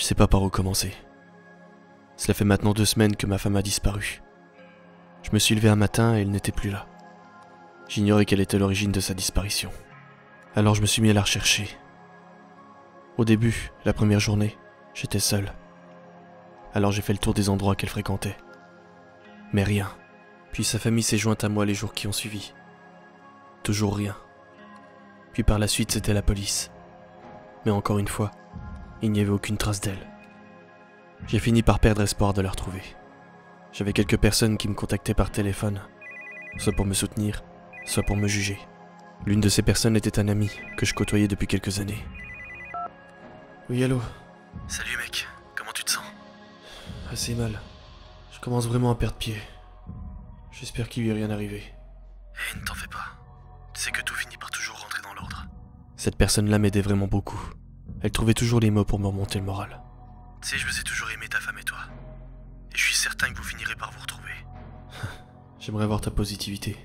Je sais pas par où commencer. Cela fait maintenant 2 semaines que ma femme a disparu. Je me suis levé un matin et elle n'était plus là. J'ignorais quelle était l'origine de sa disparition. Alors je me suis mis à la rechercher. Au début, la première journée, j'étais seul. Alors j'ai fait le tour des endroits qu'elle fréquentait. Mais rien. Puis sa famille s'est jointe à moi les jours qui ont suivi. Toujours rien. Puis par la suite, c'était la police. Mais encore une fois, il n'y avait aucune trace d'elle. J'ai fini par perdre espoir de la retrouver. J'avais quelques personnes qui me contactaient par téléphone, soit pour me soutenir, soit pour me juger. L'une de ces personnes était un ami que je côtoyais depuis quelques années. Oui, allô? Salut mec, comment tu te sens? Assez mal. Je commence vraiment à perdre pied. J'espère qu'il lui est rien arrivé. Ne t'en fais pas. Tu sais que tout finit par toujours rentrer dans l'ordre. Cette personne-là m'aidait vraiment beaucoup. Elle trouvait toujours les mots pour me remonter le moral. Tu sais, je vous ai toujours aimé, ta femme et toi. Et je suis certain que vous finirez par vous retrouver. J'aimerais voir ta positivité.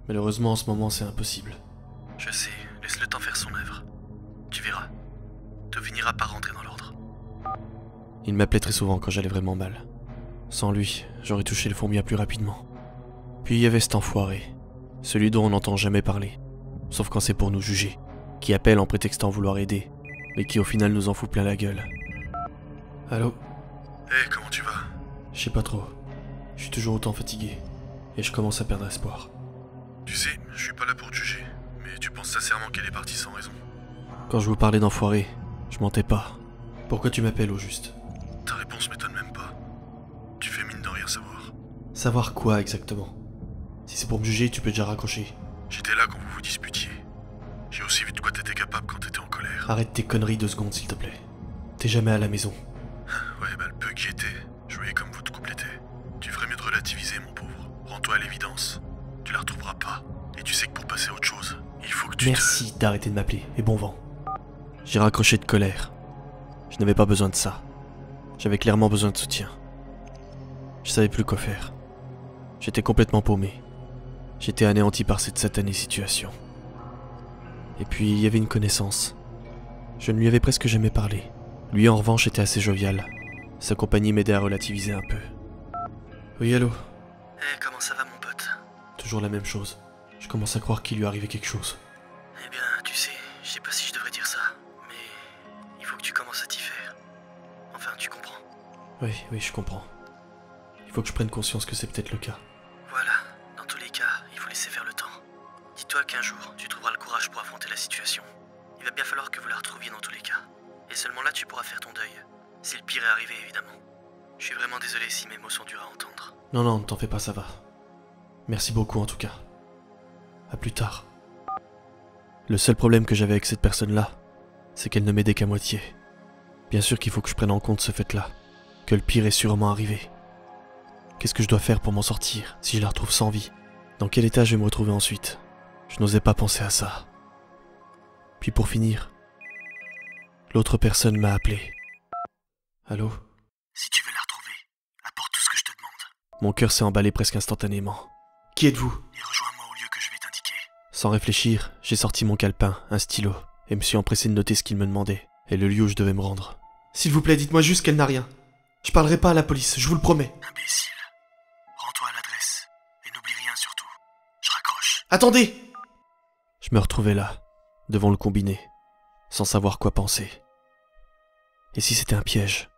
Malheureusement, en ce moment, c'est impossible. Je sais, laisse le temps faire son œuvre. Tu verras. Tout finira par rentrer dans l'ordre. Il m'appelait très souvent quand j'allais vraiment mal. Sans lui, j'aurais touché le fond bien plus rapidement. Puis il y avait cet enfoiré, celui dont on n'entend jamais parler, sauf quand c'est pour nous juger, qui appelle en prétextant vouloir aider, mais qui au final nous en fout plein la gueule. Allô? Hé, comment tu vas? Je sais pas trop. Je suis toujours autant fatigué, et je commence à perdre espoir. Tu sais, je suis pas là pour te juger, mais tu penses sincèrement qu'elle est partie sans raison? Quand je vous parlais d'enfoiré, je mentais pas. Pourquoi tu m'appelles au juste? Ta réponse m'étonne même pas. Tu fais mine de rien savoir. Savoir quoi exactement? Si c'est pour me juger, tu peux déjà raccrocher. J'étais là quand vous vous disputiez. J'ai aussi vu de quoi t'étais capable quand t'étais en colère. Arrête tes conneries 2 secondes, s'il te plaît. T'es jamais à la maison. Ouais, bah le peu qui était, je voyais comme votre couple était. Tu ferais mieux de relativiser, mon pauvre. Rends-toi à l'évidence. Tu la retrouveras pas. Et tu sais que pour passer à autre chose, il faut que tu Merci d'arrêter de m'appeler, et bon vent. J'ai raccroché de colère. Je n'avais pas besoin de ça. J'avais clairement besoin de soutien. Je savais plus quoi faire. J'étais complètement paumé. J'étais anéanti par cette satanée situation. Et puis, il y avait une connaissance. Je ne lui avais presque jamais parlé. Lui, en revanche, était assez jovial. Sa compagnie m'aidait à relativiser un peu. Oui, allô? Hé, comment ça va, mon pote? Toujours la même chose. Je commence à croire qu'il lui arrivait quelque chose. Eh bien, tu sais, je sais pas si je devrais dire ça, mais il faut que tu commences à t'y faire. Enfin, tu comprends. Oui, je comprends. Il faut que je prenne conscience que c'est peut-être le cas. Voilà, dans tous les cas, il faut laisser faire le temps. Dis-toi qu'un jour, tu trouveras le courage pour affronter la situation. Il va bien falloir que vous la retrouviez dans tous les cas. Et seulement là, tu pourras faire ton deuil. Si le pire est arrivé, évidemment. Je suis vraiment désolé si mes mots sont durs à entendre. Non, ne t'en fais pas, ça va. Merci beaucoup en tout cas. À plus tard. Le seul problème que j'avais avec cette personne-là, c'est qu'elle ne m'aidait qu'à moitié. Bien sûr qu'il faut que je prenne en compte ce fait-là, que le pire est sûrement arrivé. Qu'est-ce que je dois faire pour m'en sortir, si je la retrouve sans vie? Dans quel état je vais me retrouver ensuite? Je n'osais pas penser à ça. Puis pour finir, l'autre personne m'a appelé. Allô? Si tu veux la retrouver, apporte tout ce que je te demande. Mon cœur s'est emballé presque instantanément. Qui êtes-vous? Et rejoins-moi au lieu que je vais t'indiquer. Sans réfléchir, j'ai sorti mon calepin, un stylo, et me suis empressé de noter ce qu'il me demandait, et le lieu où je devais me rendre. S'il vous plaît, dites-moi juste qu'elle n'a rien. Je parlerai pas à la police, je vous le promets. Imbécile. Rends-toi à l'adresse. Et n'oublie rien surtout. Je raccroche. Attendez! Je me retrouvais là, devant le combiné, sans savoir quoi penser. Et si c'était un piège?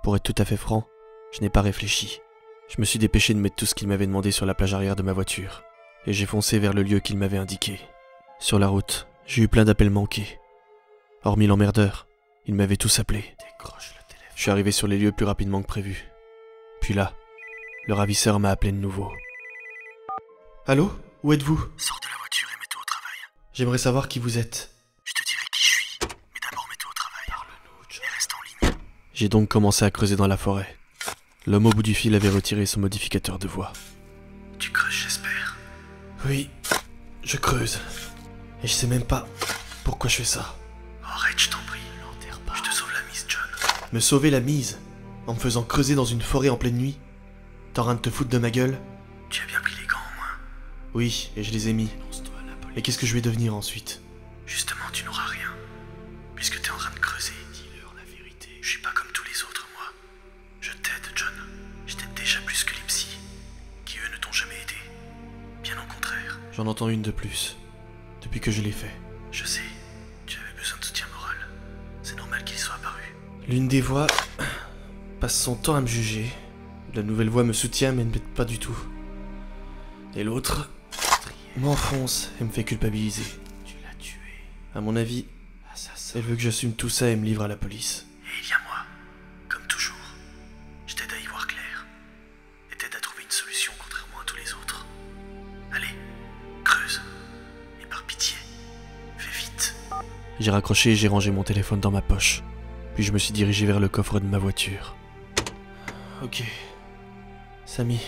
Pour être tout à fait franc, je n'ai pas réfléchi. Je me suis dépêché de mettre tout ce qu'il m'avait demandé sur la plage arrière de ma voiture, et j'ai foncé vers le lieu qu'il m'avait indiqué. Sur la route, j'ai eu plein d'appels manqués. Hormis l'emmerdeur, ils m'avaient tous appelé. Décroche le téléphone. Je suis arrivé sur les lieux plus rapidement que prévu. Puis là, le ravisseur m'a appelé de nouveau. Allô? Où êtes-vous? Sors de la voiture et mets-toi au travail. J'aimerais savoir qui vous êtes. Je te dirai qui je suis, mais d'abord mets-toi au travail. Parle-nous, et reste en ligne. J'ai donc commencé à creuser dans la forêt. L'homme au bout du fil avait retiré son modificateur de voix. Tu creuses, j'espère. Oui, je creuse. Et je sais même pas pourquoi je fais ça. Arrête, je t'en prie. L'enterre pas. Je te sauve la mise, John. Me sauver la mise en me faisant creuser dans une forêt en pleine nuit? T'es en train de te foutre de ma gueule? Tu as bien pris les gants au moins. Oui, et je les ai mis. Lance-toi à la police. Et qu'est-ce que je vais devenir ensuite? Justement, tu n'auras rien. Puisque t'es en train de creuser. Dis-leur la vérité. J'en entends une de plus, depuis que je l'ai fait. Je sais, tu avais besoin de soutien moral. C'est normal qu'il soit apparu. L'une des voix passe son temps à me juger. La nouvelle voix me soutient mais ne m'aide pas du tout. Et l'autre m'enfonce et me fait culpabiliser. Tu l'as tué. À mon avis, elle veut que j'assume tout ça et me livre à la police. Et il y a moi, comme toujours. Je t'aide à y voir clair. Et t'aide à trouver une solution contrairement à tous les autres. Allez, creuse. Et par pitié, fais vite. J'ai raccroché et j'ai rangé mon téléphone dans ma poche. Puis je me suis dirigé vers le coffre de ma voiture. Ok. Samy,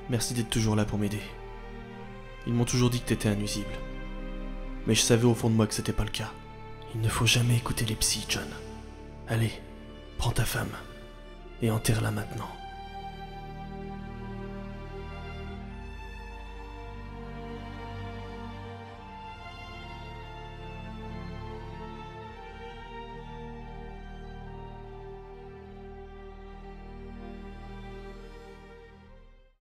merci d'être toujours là pour m'aider. Ils m'ont toujours dit que t'étais innuisible. Mais je savais au fond de moi que c'était pas le cas. Il ne faut jamais écouter les psys, John. Allez, prends ta femme et enterre-la maintenant.